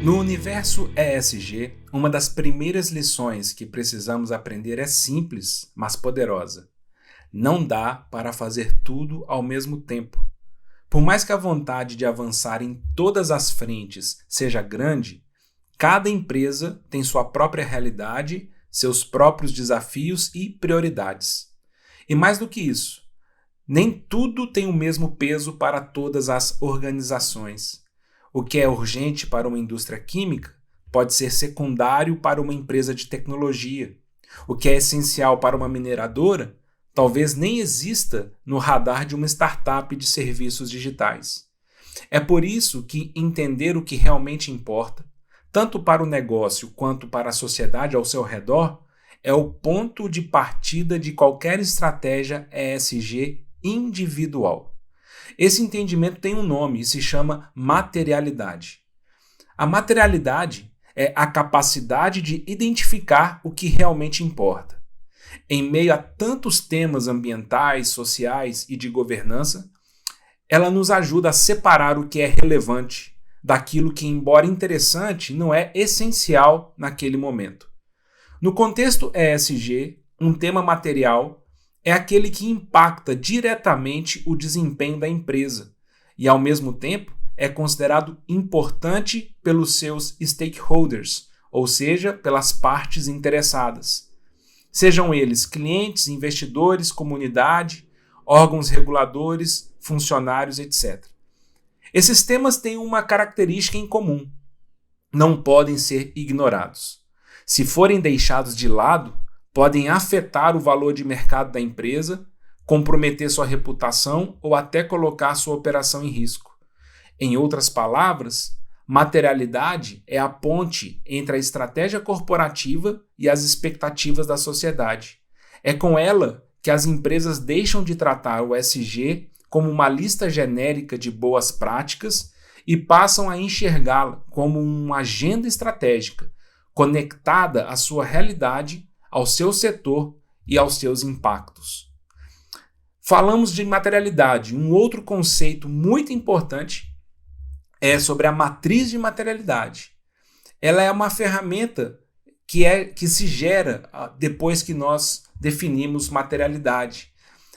No universo ESG, uma das primeiras lições que precisamos aprender é simples, mas poderosa. Não dá para fazer tudo ao mesmo tempo. Por mais que a vontade de avançar em todas as frentes seja grande, cada empresa tem sua própria realidade, seus próprios desafios e prioridades. E mais do que isso, nem tudo tem o mesmo peso para todas as organizações. O que é urgente para uma indústria química pode ser secundário para uma empresa de tecnologia. O que é essencial para uma mineradora talvez nem exista no radar de uma startup de serviços digitais. É por isso que entender o que realmente importa, tanto para o negócio quanto para a sociedade ao seu redor, é o ponto de partida de qualquer estratégia ESG individual. Esse entendimento tem um nome e se chama materialidade. A materialidade é a capacidade de identificar o que realmente importa. Em meio a tantos temas ambientais, sociais e de governança, ela nos ajuda a separar o que é relevante daquilo que, embora interessante, não é essencial naquele momento. No contexto ESG, um tema material é aquele que impacta diretamente o desempenho da empresa e, ao mesmo tempo, é considerado importante pelos seus stakeholders, ou seja, pelas partes interessadas. Sejam eles clientes, investidores, comunidade, órgãos reguladores, funcionários, etc. Esses temas têm uma característica em comum: não podem ser ignorados. Se forem deixados de lado, podem afetar o valor de mercado da empresa, comprometer sua reputação ou até colocar sua operação em risco. Em outras palavras, materialidade é a ponte entre a estratégia corporativa e as expectativas da sociedade. É com ela que as empresas deixam de tratar o ESG como uma lista genérica de boas práticas e passam a enxergá-la como uma agenda estratégica, conectada à sua realidade, ao seu setor e aos seus impactos. Falamos de materialidade. Um outro conceito muito importante é sobre a matriz de materialidade. Ela é uma ferramenta que se gera depois que nós definimos materialidade.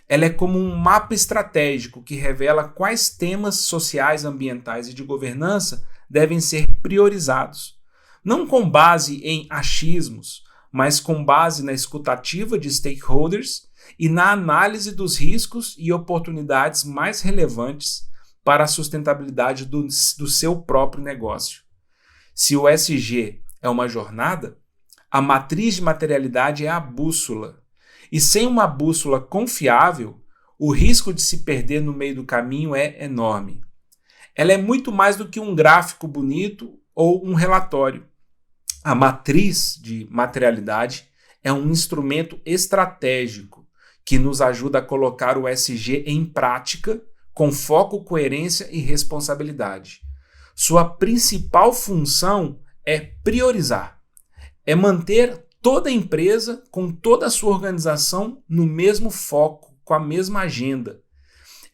Ela é como um mapa estratégico que revela quais temas sociais, ambientais e de governança devem ser priorizados. Não com base em achismos, mas com base na escutativa de stakeholders e na análise dos riscos e oportunidades mais relevantes para a sustentabilidade do seu próprio negócio. Se o ESG é uma jornada, a matriz de materialidade é a bússola. E sem uma bússola confiável, o risco de se perder no meio do caminho é enorme. Ela é muito mais do que um gráfico bonito ou um relatório. A matriz de materialidade é um instrumento estratégico que nos ajuda a colocar o ESG em prática com foco, coerência e responsabilidade. Sua principal função é priorizar, é manter toda a empresa com toda a sua organização no mesmo foco, com a mesma agenda.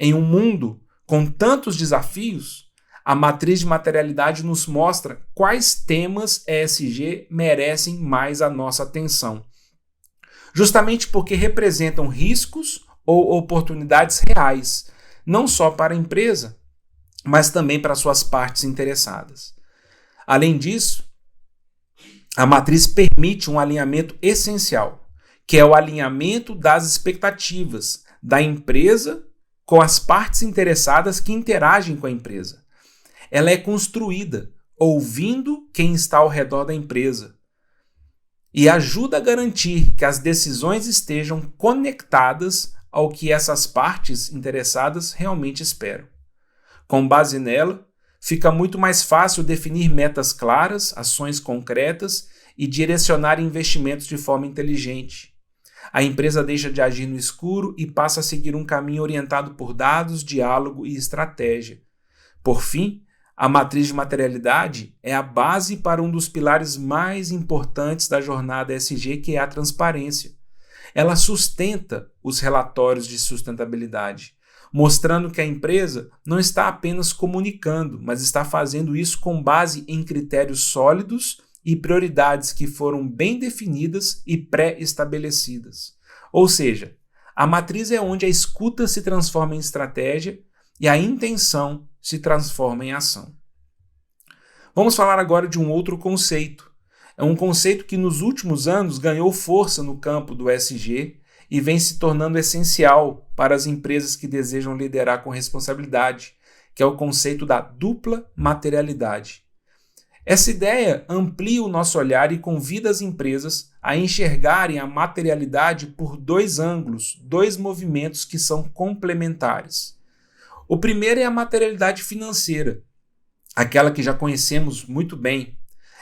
Em um mundo com tantos desafios, a matriz de materialidade nos mostra quais temas ESG merecem mais a nossa atenção, justamente porque representam riscos ou oportunidades reais, não só para a empresa, mas também para suas partes interessadas. Além disso, a matriz permite um alinhamento essencial, que é o alinhamento das expectativas da empresa com as partes interessadas que interagem com a empresa. Ela é construída ouvindo quem está ao redor da empresa e ajuda a garantir que as decisões estejam conectadas ao que essas partes interessadas realmente esperam. Com base nela, fica muito mais fácil definir metas claras, ações concretas e direcionar investimentos de forma inteligente. A empresa deixa de agir no escuro e passa a seguir um caminho orientado por dados, diálogo e estratégia. Por fim, a matriz de materialidade é a base para um dos pilares mais importantes da jornada ESG, que é a transparência. Ela sustenta os relatórios de sustentabilidade, mostrando que a empresa não está apenas comunicando, mas está fazendo isso com base em critérios sólidos e prioridades que foram bem definidas e pré-estabelecidas. Ou seja, a matriz é onde a escuta se transforma em estratégia e a intenção se transforma em ação. Vamos falar agora de um outro conceito. É um conceito que nos últimos anos ganhou força no campo do ESG e vem se tornando essencial para as empresas que desejam liderar com responsabilidade, que é o conceito da dupla materialidade. Essa ideia amplia o nosso olhar e convida as empresas a enxergarem a materialidade por dois ângulos, dois movimentos que são complementares. O primeiro é a materialidade financeira, aquela que já conhecemos muito bem.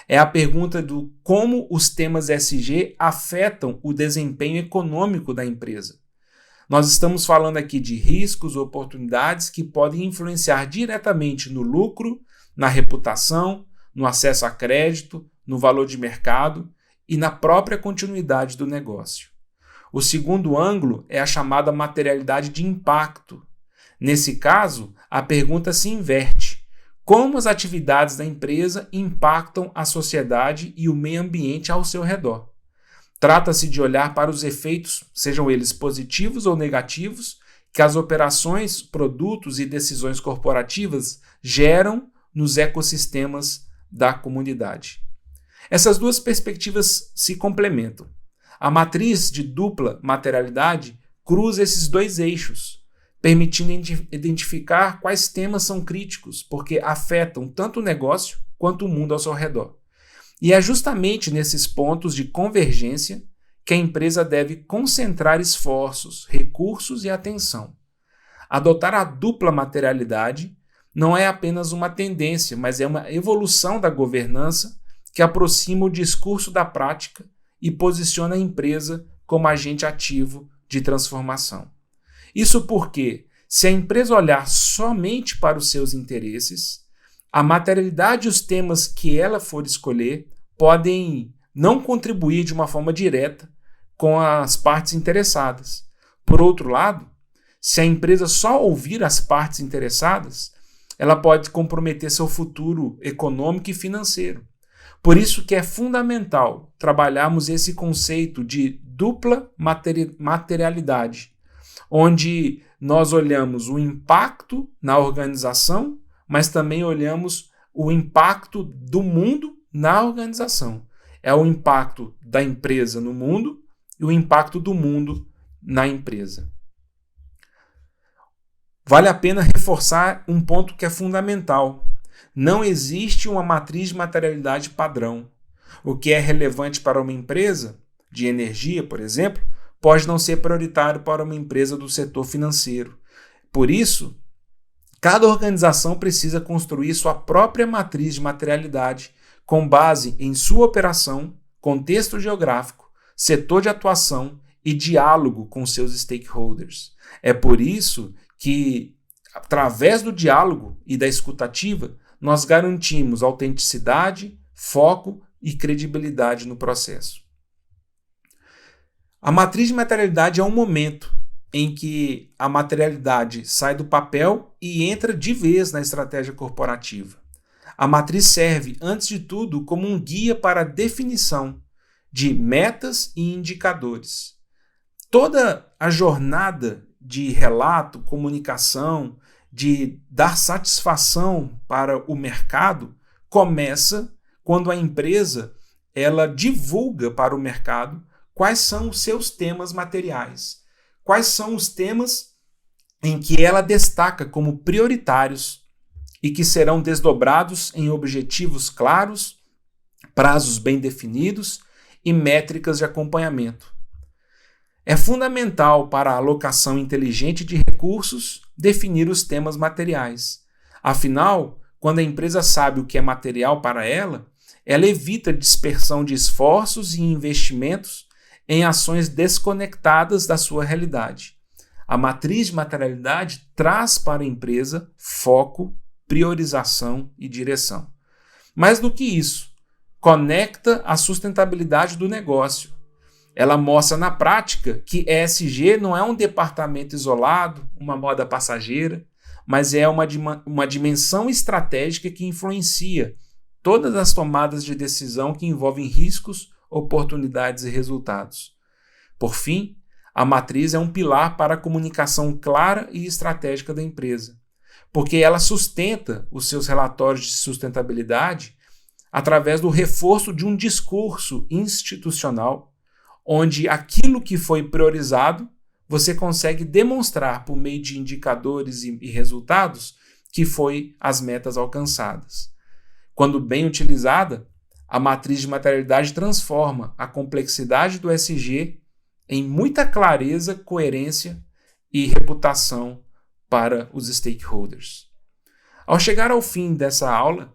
É a pergunta do como os temas ESG afetam o desempenho econômico da empresa. Nós estamos falando aqui de riscos, oportunidades que podem influenciar diretamente no lucro, na reputação, no acesso a crédito, no valor de mercado e na própria continuidade do negócio. O segundo ângulo é a chamada materialidade de impacto. Nesse caso, a pergunta se inverte. Como as atividades da empresa impactam a sociedade e o meio ambiente ao seu redor? Trata-se de olhar para os efeitos, sejam eles positivos ou negativos, que as operações, produtos e decisões corporativas geram nos ecossistemas da comunidade. Essas duas perspectivas se complementam. A matriz de dupla materialidade cruza esses dois eixos, permitindo identificar quais temas são críticos, porque afetam tanto o negócio quanto o mundo ao seu redor. E é justamente nesses pontos de convergência que a empresa deve concentrar esforços, recursos e atenção. Adotar a dupla materialidade não é apenas uma tendência, mas é uma evolução da governança que aproxima o discurso da prática e posiciona a empresa como agente ativo de transformação. Isso porque, se a empresa olhar somente para os seus interesses, a materialidade e os temas que ela for escolher podem não contribuir de uma forma direta com as partes interessadas. Por outro lado, se a empresa só ouvir as partes interessadas, ela pode comprometer seu futuro econômico e financeiro. Por isso que é fundamental trabalharmos esse conceito de dupla materialidade, onde nós olhamos o impacto na organização, mas também olhamos o impacto do mundo na organização. É o impacto da empresa no mundo e o impacto do mundo na empresa. Vale a pena reforçar um ponto que é fundamental. Não existe uma matriz de materialidade padrão. O que é relevante para uma empresa de energia, por exemplo, pode não ser prioritário para uma empresa do setor financeiro. Por isso, cada organização precisa construir sua própria matriz de materialidade com base em sua operação, contexto geográfico, setor de atuação e diálogo com seus stakeholders. É por isso que, através do diálogo e da escutativa, nós garantimos autenticidade, foco e credibilidade no processo. A matriz de materialidade é um momento em que a materialidade sai do papel e entra de vez na estratégia corporativa. A matriz serve, antes de tudo, como um guia para a definição de metas e indicadores. Toda a jornada de relato, comunicação, de dar satisfação para o mercado começa quando a empresa ela divulga para o mercado quais são os seus temas materiais, quais são os temas em que ela destaca como prioritários e que serão desdobrados em objetivos claros, prazos bem definidos e métricas de acompanhamento. É fundamental para a alocação inteligente de recursos definir os temas materiais. Afinal, quando a empresa sabe o que é material para ela, ela evita dispersão de esforços e investimentos em ações desconectadas da sua realidade. A matriz de materialidade traz para a empresa foco, priorização e direção. Mais do que isso, conecta a sustentabilidade do negócio. Ela mostra na prática que ESG não é um departamento isolado, uma moda passageira, mas é uma dimensão estratégica que influencia todas as tomadas de decisão que envolvem riscos, oportunidades e resultados. Por fim, a matriz é um pilar para a comunicação clara e estratégica da empresa, porque ela sustenta os seus relatórios de sustentabilidade através do reforço de um discurso institucional, onde aquilo que foi priorizado você consegue demonstrar por meio de indicadores e resultados que foi as metas alcançadas. Quando bem utilizada, a matriz de materialidade transforma a complexidade do ESG em muita clareza, coerência e reputação para os stakeholders. Ao chegar ao fim dessa aula,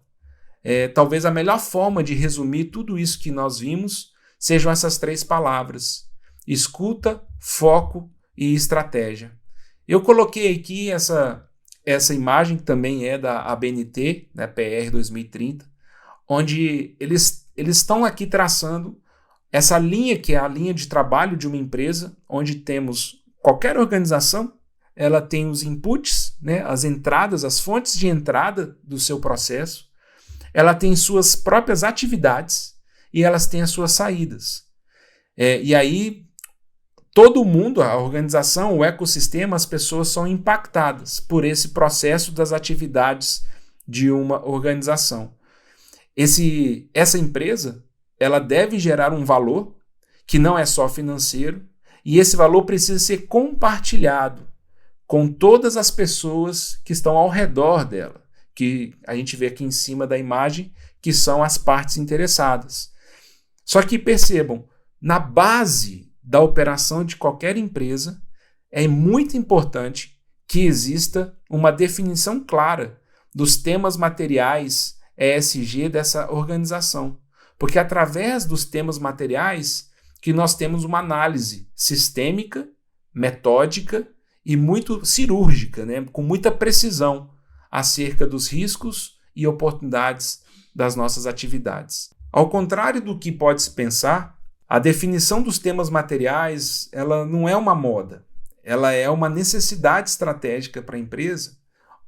talvez a melhor forma de resumir tudo isso que nós vimos sejam essas 3 palavras: escuta, foco e estratégia. Eu coloquei aqui essa imagem que também é da ABNT, né, PR 2030, onde eles estão aqui traçando essa linha que é a linha de trabalho de uma empresa, onde temos qualquer organização, ela tem os inputs, né, as entradas, as fontes de entrada do seu processo, ela tem suas próprias atividades e elas têm as suas saídas. E aí todo mundo, a organização, o ecossistema, as pessoas são impactadas por esse processo das atividades de uma organização. Essa empresa, ela deve gerar um valor que não é só financeiro, e esse valor precisa ser compartilhado com todas as pessoas que estão ao redor dela, que a gente vê aqui em cima da imagem, que são as partes interessadas. Só que percebam, na base da operação de qualquer empresa, é muito importante que exista uma definição clara dos temas materiais ESG dessa organização. Porque é através dos temas materiais que nós temos uma análise sistêmica, metódica e muito cirúrgica, né, com muita precisão acerca dos riscos e oportunidades das nossas atividades. Ao contrário do que pode-se pensar, a definição dos temas materiais, ela não é uma moda, ela é uma necessidade estratégica para a empresa,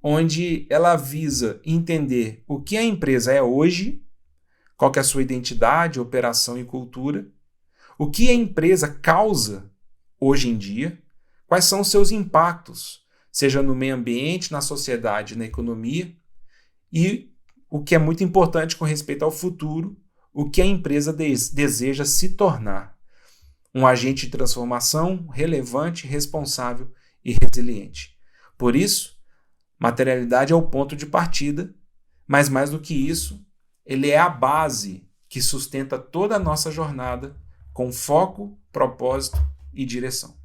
onde ela visa entender o que a empresa é hoje, qual que é a sua identidade, operação e cultura, o que a empresa causa hoje em dia, quais são os seus impactos, seja no meio ambiente, na sociedade, na economia, e o que é muito importante com respeito ao futuro, o que a empresa deseja se tornar. Um agente de transformação relevante, responsável e resiliente. Por isso, materialidade é o ponto de partida, mas mais do que isso, ele é a base que sustenta toda a nossa jornada com foco, propósito e direção.